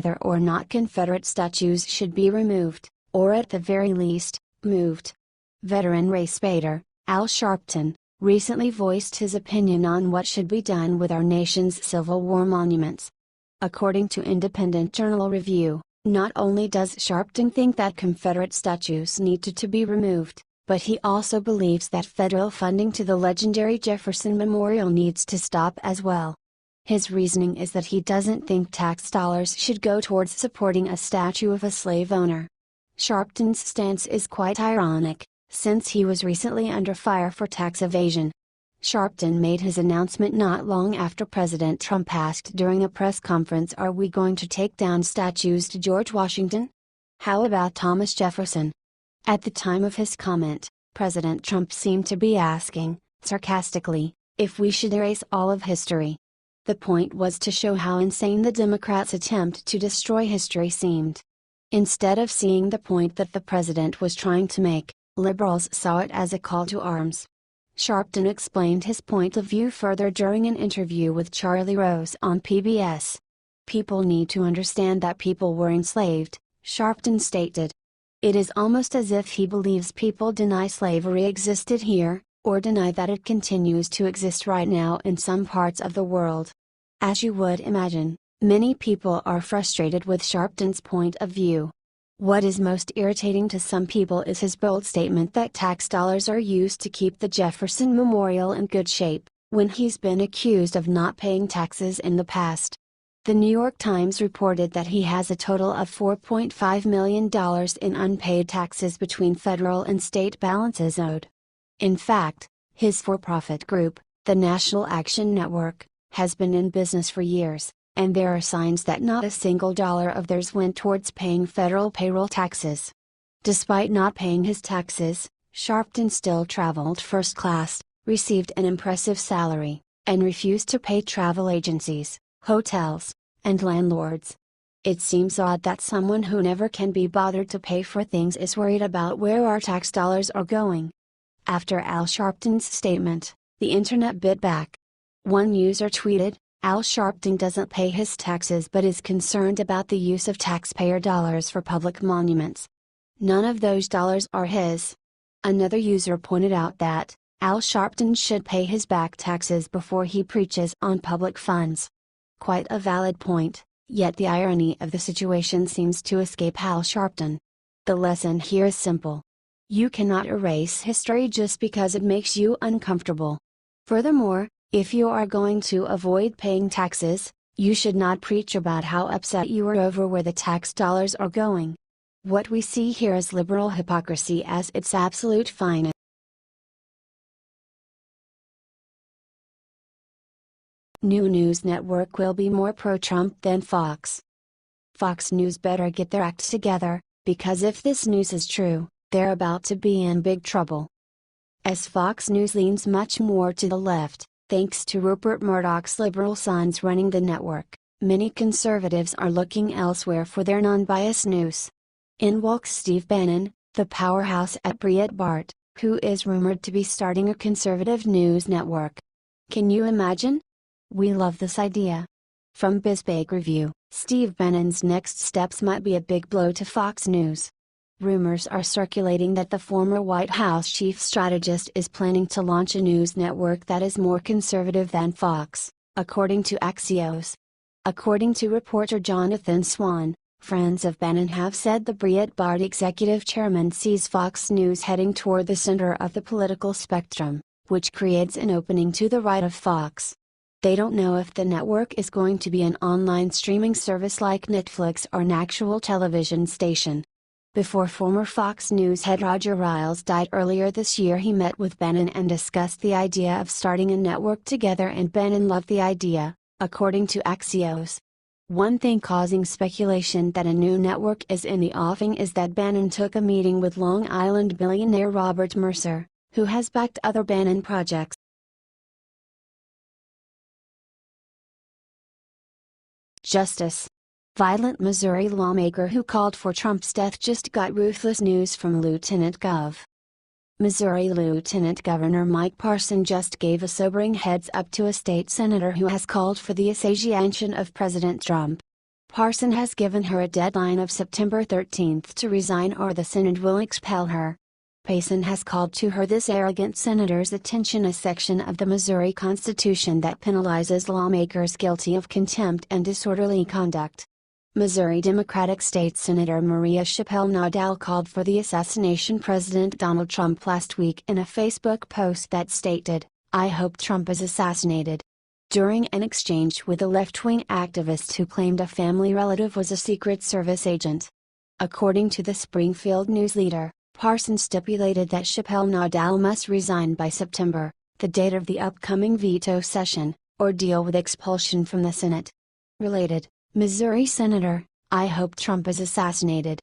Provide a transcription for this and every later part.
whether or not Confederate statues should be removed, or at the very least, moved. Veteran race baiter, Al Sharpton, recently voiced his opinion on what should be done with our nation's Civil War monuments. According to Independent Journal Review, not only does Sharpton think that Confederate statues need to be removed, but he also believes that federal funding to the legendary Jefferson Memorial needs to stop as well. His reasoning is that he doesn't think tax dollars should go towards supporting a statue of a slave owner. Sharpton's stance is quite ironic, since he was recently under fire for tax evasion. Sharpton made his announcement not long after President Trump asked during a press conference, "Are we going to take down statues to George Washington? How about Thomas Jefferson?" At the time of his comment, President Trump seemed to be asking, sarcastically, if we should erase all of history. The point was to show how insane the Democrats' attempt to destroy history seemed. Instead of seeing the point that the president was trying to make, liberals saw it as a call to arms. Sharpton explained his point of view further during an interview with Charlie Rose on PBS. "People need to understand that people were enslaved," Sharpton stated. It is almost as if he believes people deny slavery existed here, or deny that it continues to exist right now in some parts of the world. As you would imagine, many people are frustrated with Sharpton's point of view. What is most irritating to some people is his bold statement that tax dollars are used to keep the Jefferson Memorial in good shape, when he's been accused of not paying taxes in the past. The New York Times reported that he has a total of $4.5 million in unpaid taxes between federal and state balances owed. In fact, his for-profit group, the National Action Network, has been in business for years, and there are signs that not a single dollar of theirs went towards paying federal payroll taxes. Despite not paying his taxes, Sharpton still traveled first class, received an impressive salary, and refused to pay travel agencies, hotels, and landlords. It seems odd that someone who never can be bothered to pay for things is worried about where our tax dollars are going. After Al Sharpton's statement, the internet bit back. One user tweeted, "Al Sharpton doesn't pay his taxes but is concerned about the use of taxpayer dollars for public monuments. None of those dollars are his." Another user pointed out that, Al Sharpton should pay his back taxes before he preaches on public funds. Quite a valid point, yet the irony of the situation seems to escape Al Sharpton. The lesson here is simple. You cannot erase history just because it makes you uncomfortable. Furthermore, if you are going to avoid paying taxes, you should not preach about how upset you are over where the tax dollars are going. What we see here is liberal hypocrisy as its absolute finest. New news network will be more pro-Trump than Fox. Fox News better get their act together, because if this news is true, they're about to be in big trouble. As Fox News leans much more to the left, thanks to Rupert Murdoch's liberal sons running the network, many conservatives are looking elsewhere for their non-biased news. In walks Steve Bannon, the powerhouse at Breitbart, who is rumored to be starting a conservative news network. Can you imagine? We love this idea. From BizBag Review, Steve Bannon's next steps might be a big blow to Fox News. Rumors are circulating that the former White House chief strategist is planning to launch a news network that is more conservative than Fox, according to Axios. According to reporter Jonathan Swan, friends of Bannon have said the Breitbart executive chairman sees Fox News heading toward the center of the political spectrum, which creates an opening to the right of Fox. They don't know if the network is going to be an online streaming service like Netflix or an actual television station. Before former Fox News head Roger Ailes died earlier this year, he met with Bannon and discussed the idea of starting a network together, and Bannon loved the idea, according to Axios. One thing causing speculation that a new network is in the offing is that Bannon took a meeting with Long Island billionaire Robert Mercer, who has backed other Bannon projects. Justice. Violent Missouri lawmaker who called for Trump's death just got ruthless news from Lieutenant Gov. Missouri Lieutenant Governor Mike Parson just gave a sobering heads up to a state senator who has called for the assassination of President Trump. Parson has given her a deadline of September 13 to resign or the Senate will expel her. Parson has called to her this arrogant senator's attention a section of the Missouri Constitution that penalizes lawmakers guilty of contempt and disorderly conduct. Missouri Democratic State Senator Maria Chappelle Nadal called for the assassination of President Donald Trump last week in a Facebook post that stated, "I hope Trump is assassinated," during an exchange with a left-wing activist who claimed a family relative was a Secret Service agent. According to the Springfield News Leader, Parson stipulated that Chappelle Nadal must resign by September, the date of the upcoming veto session, or deal with expulsion from the Senate. Related, Missouri Senator, "I hope Trump is assassinated."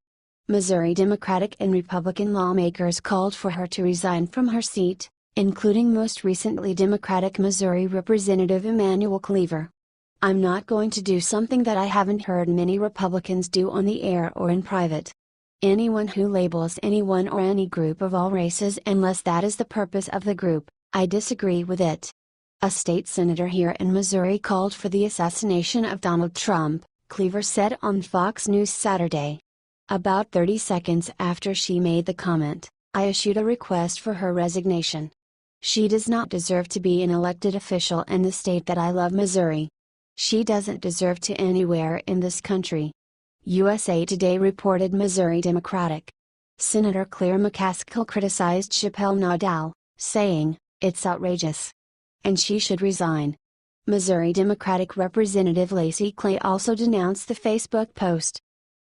Missouri Democratic and Republican lawmakers called for her to resign from her seat, including most recently Democratic Missouri Representative Emanuel Cleaver. "I'm not going to do something that I haven't heard many Republicans do on the air or in private. Anyone who labels anyone or any group of all races unless that is the purpose of the group, I disagree with it." A state senator here in Missouri called for the assassination of Donald Trump, Cleaver said on Fox News Saturday. About 30 seconds after she made the comment, "I issued a request for her resignation. She does not deserve to be an elected official in the state that I love, Missouri. She doesn't deserve to anywhere in this country." USA Today reported Missouri Democratic Senator Claire McCaskill criticized Chappelle Nadal, saying, "It's outrageous. And she should resign." Missouri Democratic Representative Lacey Clay also denounced the Facebook post.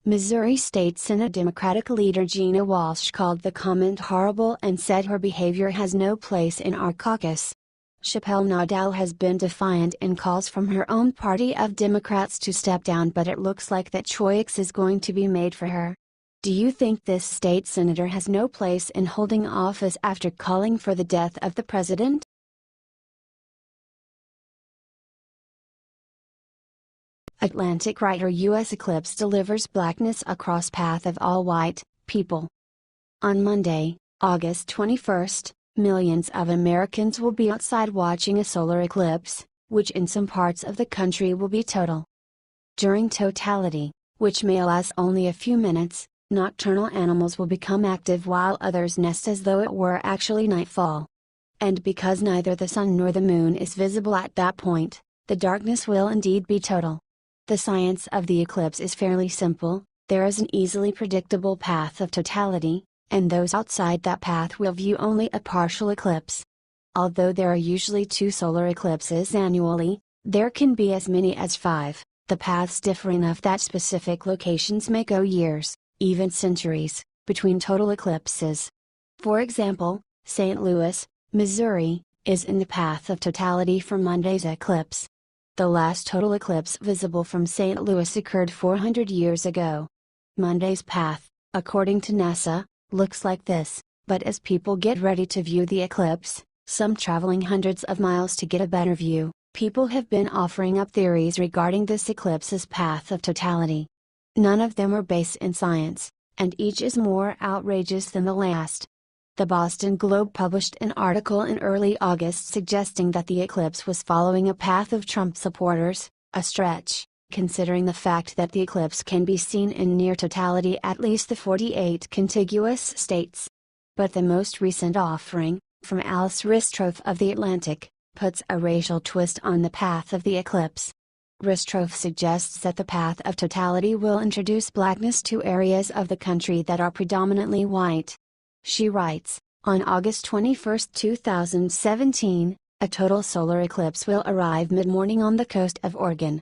Missouri State Senate Democratic leader Gina Walsh called the comment horrible and said her behavior has no place in our caucus. Chappelle Nadal has been defiant in calls from her own party of Democrats to step down, but it looks like that choice is going to be made for her. Do you think this state senator has no place in holding office after calling for the death of the president? Atlantic writer U.S. eclipse delivers blackness across path of all white people. On Monday, August 21st, millions of Americans will be outside watching a solar eclipse, which in some parts of the country will be total. During totality, which may last only a few minutes, nocturnal animals will become active while others nest as though it were actually nightfall. And because neither the sun nor the moon is visible at that point, the darkness will indeed be total. The science of the eclipse is fairly simple. There is an easily predictable path of totality, and those outside that path will view only a partial eclipse. Although there are usually 2 solar eclipses annually, there can be as many as 5, the paths differ enough that specific locations may go years, even centuries, between total eclipses. For example, St. Louis, Missouri, is in the path of totality for Monday's eclipse. The last total eclipse visible from St. Louis occurred 400 years ago. Monday's path, according to NASA, looks like this, but as people get ready to view the eclipse, some traveling hundreds of miles to get a better view, people have been offering up theories regarding this eclipse's path of totality. None of them are based in science, and each is more outrageous than the last. The Boston Globe published an article in early August suggesting that the eclipse was following a path of Trump supporters, a stretch, considering the fact that the eclipse can be seen in near totality at least the 48 contiguous states. But the most recent offering, from Alice Ristroff of The Atlantic, puts a racial twist on the path of the eclipse. Ristroff suggests that the path of totality will introduce blackness to areas of the country that are predominantly white. She writes, on August 21, 2017, a total solar eclipse will arrive mid-morning on the coast of Oregon.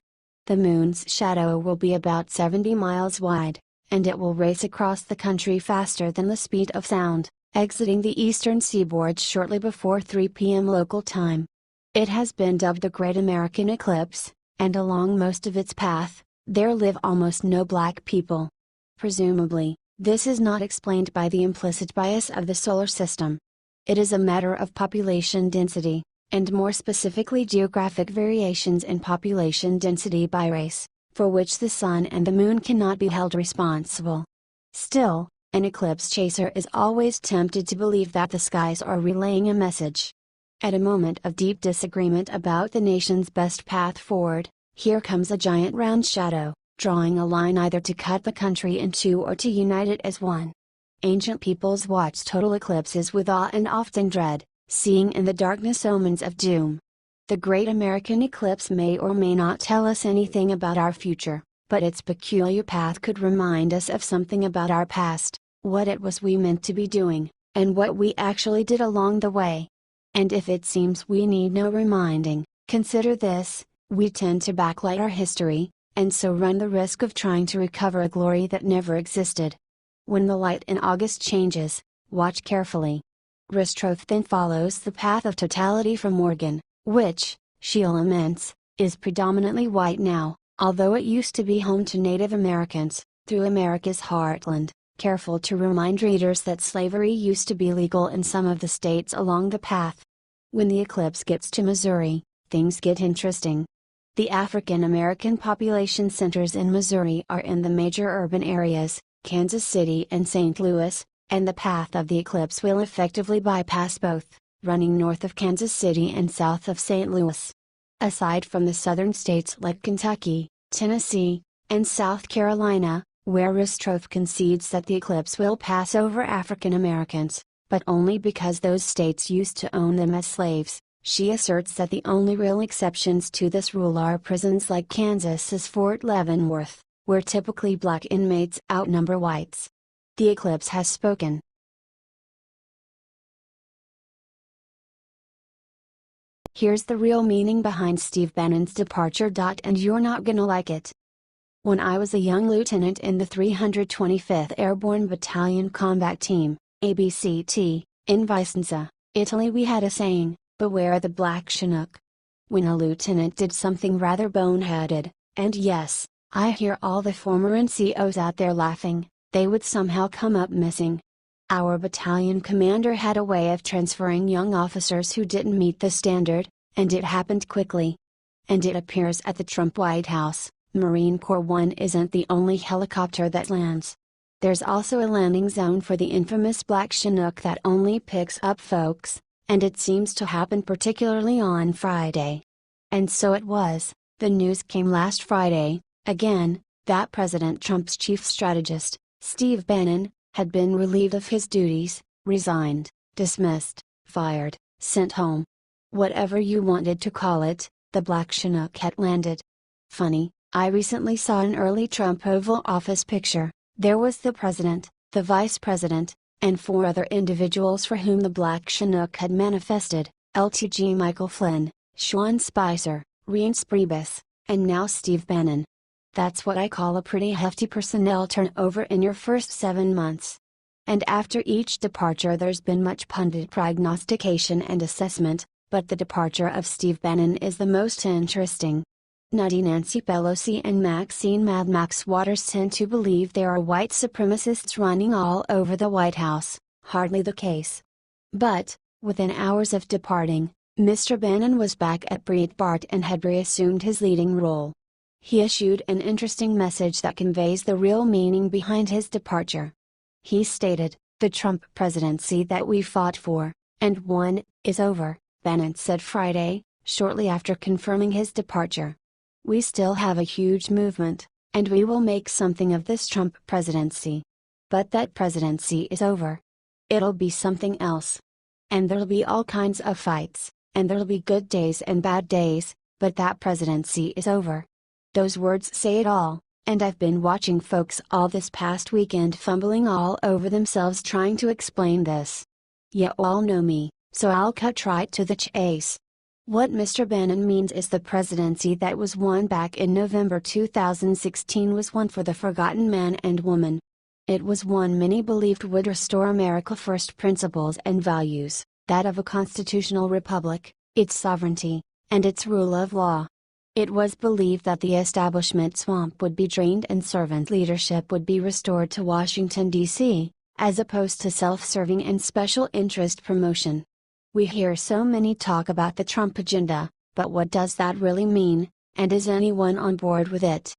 The moon's shadow will be about 70 miles wide, and it will race across the country faster than the speed of sound, exiting the eastern seaboard shortly before 3 p.m. local time. It has been dubbed the Great American Eclipse, and along most of its path, there live almost no black people. Presumably, this is not explained by the implicit bias of the solar system. It is a matter of population density, and more specifically geographic variations in population density by race, for which the sun and the moon cannot be held responsible. Still, an eclipse chaser is always tempted to believe that the skies are relaying a message. At a moment of deep disagreement about the nation's best path forward, here comes a giant round shadow, drawing a line either to cut the country in two or to unite it as one. Ancient peoples watched total eclipses with awe and often dread, seeing in the darkness omens of doom. The Great American Eclipse may or may not tell us anything about our future, but its peculiar path could remind us of something about our past, what it was we meant to be doing, and what we actually did along the way. And if it seems we need no reminding, consider this: we tend to backlight our history, and so run the risk of trying to recover a glory that never existed. When the light in August changes, watch carefully. Ristroth then follows the path of totality from Oregon, which, she laments, is predominantly white now, although it used to be home to Native Americans, through America's heartland, careful to remind readers that slavery used to be legal in some of the states along the path. When the eclipse gets to Missouri, things get interesting. The African American population centers in Missouri are in the major urban areas, Kansas City and St. Louis, and the path of the eclipse will effectively bypass both, running north of Kansas City and south of St. Louis. Aside from the southern states like Kentucky, Tennessee, and South Carolina, where Ristroth concedes that the eclipse will pass over African Americans, but only because those states used to own them as slaves, she asserts that the only real exceptions to this rule are prisons like Kansas's Fort Leavenworth, where typically black inmates outnumber whites. The eclipse has spoken. Here's the real meaning behind Steve Bannon's departure. And you're not gonna like it. When I was a young lieutenant in the 325th Airborne Battalion Combat Team, ABCT, in Vicenza, Italy, we had a saying: beware the black Chinook. When a lieutenant did something rather boneheaded, and yes, I hear all the former NCOs out there laughing, they would somehow come up missing. Our battalion commander had a way of transferring young officers who didn't meet the standard, and it happened quickly. And it appears at the Trump White House, Marine Corps One isn't the only helicopter that lands. There's also a landing zone for the infamous black Chinook that only picks up folks, and it seems to happen particularly on Friday. And so it was. The news came last Friday, again, that President Trump's chief strategist, Steve Bannon, had been relieved of his duties, resigned, dismissed, fired, sent home. Whatever you wanted to call it, the black Chinook had landed. Funny, I recently saw an early Trump Oval Office picture. There was the president, the vice president, and 4 other individuals for whom the black Chinook had manifested: LTG Michael Flynn, Sean Spicer, Reince Priebus, and now Steve Bannon. That's what I call a pretty hefty personnel turnover in your first 7 months. And after each departure there's been much pundit prognostication and assessment, but the departure of Steve Bannon is the most interesting. Nutty Nancy Pelosi and Maxine Mad Max Waters tend to believe there are white supremacists running all over the White House. Hardly the case. But, within hours of departing, Mr. Bannon was back at Breitbart and had reassumed his leading role. He issued an interesting message that conveys the real meaning behind his departure. He stated, "The Trump presidency that we fought for, and won, is over," Bannon said Friday, shortly after confirming his departure. "We still have a huge movement, and we will make something of this Trump presidency. But that presidency is over. It'll be something else. And there'll be all kinds of fights, and there'll be good days and bad days, but that presidency is over." Those words say it all, and I've been watching folks all this past weekend fumbling all over themselves trying to explain this. You all know me, so I'll cut right to the chase. What Mr. Bannon means is the presidency that was won back in November 2016 was one for the forgotten man and woman. It was one many believed would restore America's first principles and values, that of a constitutional republic, its sovereignty, and its rule of law. It was believed that the establishment swamp would be drained and servant leadership would be restored to Washington, D.C., as opposed to self-serving and special interest promotion. We hear so many talk about the Trump agenda, but what does that really mean, and is anyone on board with it?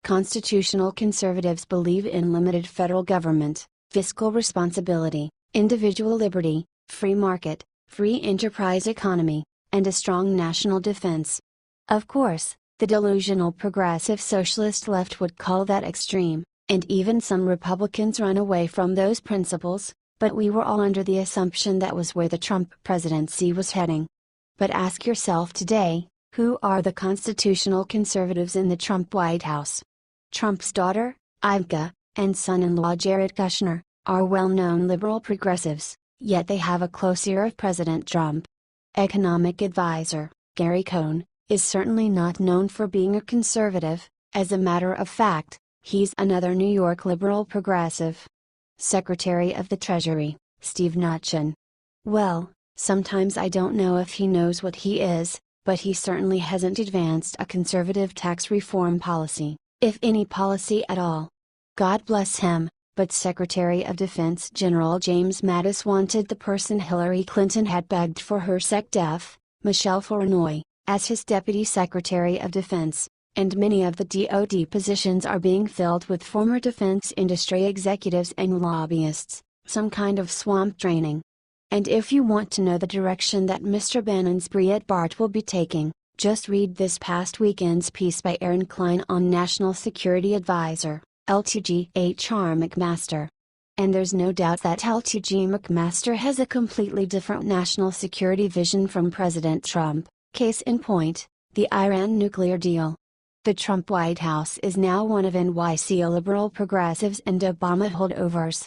Constitutional conservatives believe in limited federal government, fiscal responsibility, individual liberty, free market, free enterprise economy, and a strong national defense. Of course, The delusional progressive socialist left would call that extreme, and even some Republicans run away from those principles, but we were all under the assumption that was where the Trump presidency was heading. But ask yourself today, who are the constitutional conservatives in the Trump White House? Trump's daughter, Ivanka, and son-in-law Jared Kushner, are well-known liberal progressives, yet they have a close ear of President Trump. Economic advisor, Gary Cohn, is certainly not known for being a conservative. As a matter of fact, he's another New York liberal progressive. Secretary of the Treasury, Steve Mnuchin. Well, sometimes I don't know if he knows what he is, but he certainly hasn't advanced a conservative tax reform policy, if any policy at all. God bless him, but Secretary of Defense General James Mattis wanted the person Hillary Clinton had begged for her SecDef, Michelle Flournoy, as his Deputy Secretary of Defense, and many of the DoD positions are being filled with former defense industry executives and lobbyists, some kind of swamp draining. And if you want to know the direction that Mr. Bannon's Breitbart will be taking, just read this past weekend's piece by Aaron Klein on National Security Advisor, LTG HR McMaster. And there's no doubt that LTG McMaster has a completely different national security vision from President Trump. Case in point, the Iran nuclear deal. The Trump White House is now one of NYC liberal progressives and Obama holdovers.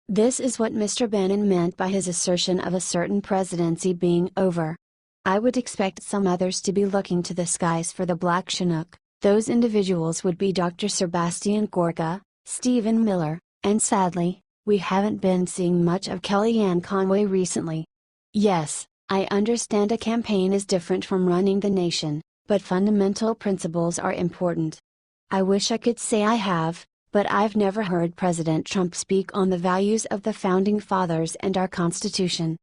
This is what Mr. Bannon meant by his assertion of a certain presidency being over. I would expect some others to be looking to the skies for the black Chinook. Those individuals would be Dr. Sebastian Gorka, Stephen Miller, and sadly, we haven't been seeing much of Kellyanne Conway recently. Yes, I understand a campaign is different from running the nation, but fundamental principles are important. I wish I could say I have, but I've never heard President Trump speak on the values of the Founding Fathers and our Constitution.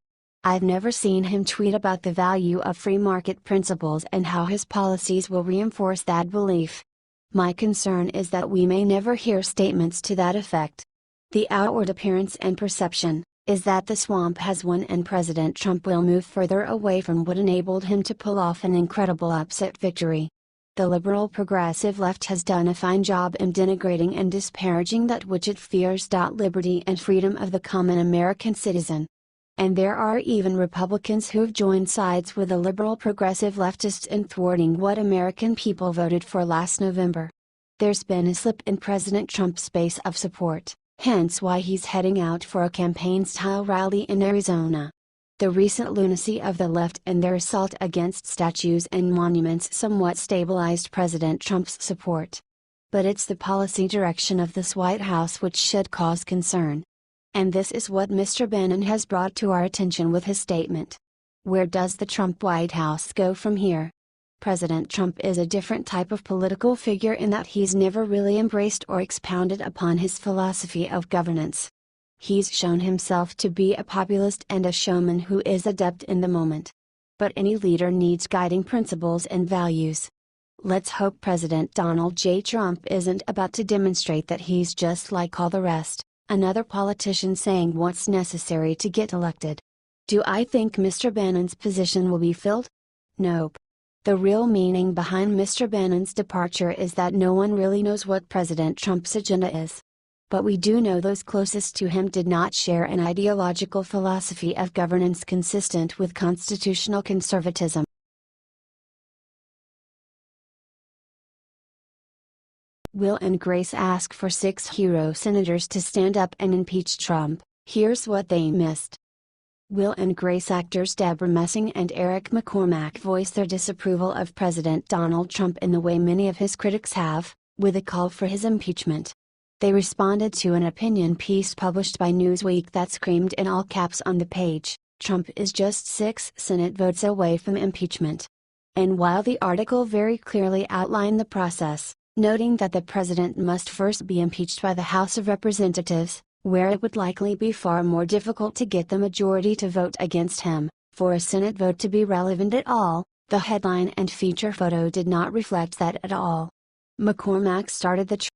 I've never seen him tweet about the value of free market principles and how his policies will reinforce that belief. My concern is that we may never hear statements to that effect. The outward appearance and perception is that the swamp has won and President Trump will move further away from what enabled him to pull off an incredible upset victory. The liberal progressive left has done a fine job in denigrating and disparaging that which it fears. Liberty and freedom of the common American citizen. And there are even Republicans who've joined sides with the liberal progressive leftists in thwarting what American people voted for last November. There's been a slip in President Trump's base of support, hence why he's heading out for a campaign-style rally in Arizona. The recent lunacy of the left and their assault against statues and monuments somewhat stabilized President Trump's support. But it's the policy direction of this White House which should cause concern. And this is what Mr. Bannon has brought to our attention with his statement. Where does the Trump White House go from here? President Trump is a different type of political figure in that he's never really embraced or expounded upon his philosophy of governance. He's shown himself to be a populist and a showman who is adept in the moment. But any leader needs guiding principles and values. Let's hope President Donald J. Trump isn't about to demonstrate that he's just like all the rest, another politician saying what's necessary to get elected. Do I think Mr. Bannon's position will be filled? Nope. The real meaning behind Mr. Bannon's departure is that no one really knows what President Trump's agenda is. But we do know those closest to him did not share an ideological philosophy of governance consistent with constitutional conservatism. Will and Grace ask for 6 hero senators to stand up and impeach Trump. Here's what they missed. Will and Grace actors Deborah Messing and Eric McCormack voiced their disapproval of President Donald Trump in the way many of his critics have, with a call for his impeachment. They responded to an opinion piece published by Newsweek that screamed in all caps on the page, "Trump is just 6 Senate votes away from impeachment." And while the article very clearly outlined the process, noting that the president must first be impeached by the House of Representatives, where it would likely be far more difficult to get the majority to vote against him, for a Senate vote to be relevant at all, the headline and feature photo did not reflect that at all. McCormack started the